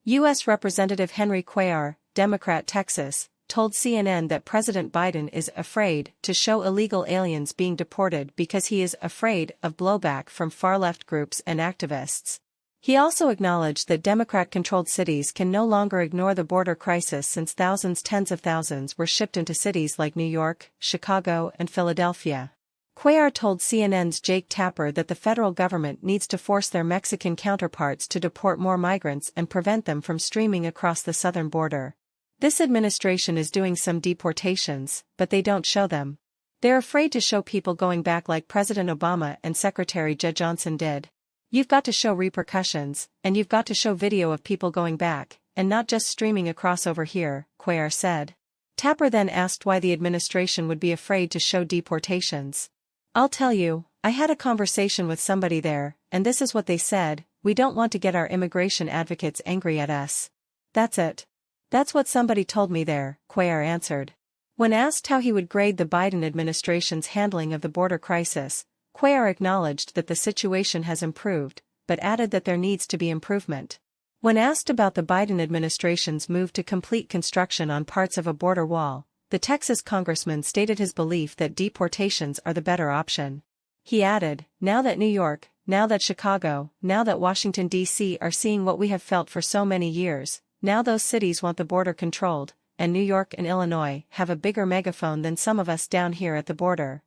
U.S. Representative Henry Cuellar, Democrat, Texas, told CNN that President Biden is afraid to show illegal aliens being deported because he is afraid of blowback from far-left groups and activists. He also acknowledged that Democrat-controlled cities can no longer ignore the border crisis since tens of thousands were shipped into cities like New York, Chicago, and Philadelphia. Cuellar told CNN's Jake Tapper that the federal government needs to force their Mexican counterparts to deport more migrants and prevent them from streaming across the southern border. This administration is doing some deportations, but they don't show them. They're afraid to show people going back like President Obama and Secretary Jeh Johnson did. You've got to show repercussions, and you've got to show video of people going back, and not just streaming across over here, Cuellar said. Tapper then asked why the administration would be afraid to show deportations. I'll tell you, I had a conversation with somebody there, and this is what they said: we don't want to get our immigration advocates angry at us. That's it. That's what somebody told me there, Cuellar answered. When asked how he would grade the Biden administration's handling of the border crisis, Cuellar acknowledged that the situation has improved, but added that there needs to be improvement. When asked about the Biden administration's move to complete construction on parts of a border wall, the Texas congressman stated his belief that deportations are the better option. He added, "Now that New York, now that Chicago, now that Washington, D.C. are seeing what we have felt for so many years, now those cities want the border controlled, and New York and Illinois have a bigger megaphone than some of us down here at the border."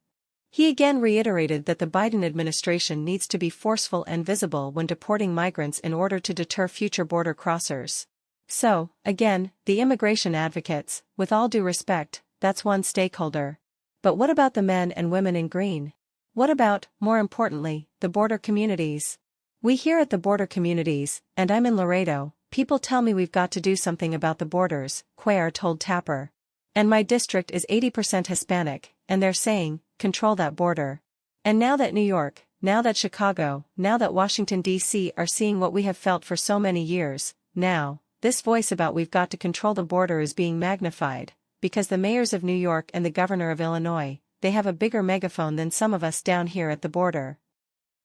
He again reiterated that the Biden administration needs to be forceful and visible when deporting migrants in order to deter future border crossers. So, again, the immigration advocates, with all due respect, that's one stakeholder. But what about the men and women in green? What about, more importantly, the border communities? We here at the border communities, and I'm in Laredo, people tell me we've got to do something about the borders, Cuellar told Tapper. And my district is 80% Hispanic, and they're saying, control that border. And now that New York, now that Chicago, now that Washington, D.C. are seeing what we have felt for so many years, now, this voice about we've got to control the border is being magnified, because the mayors of New York and the governor of Illinois, they have a bigger megaphone than some of us down here at the border.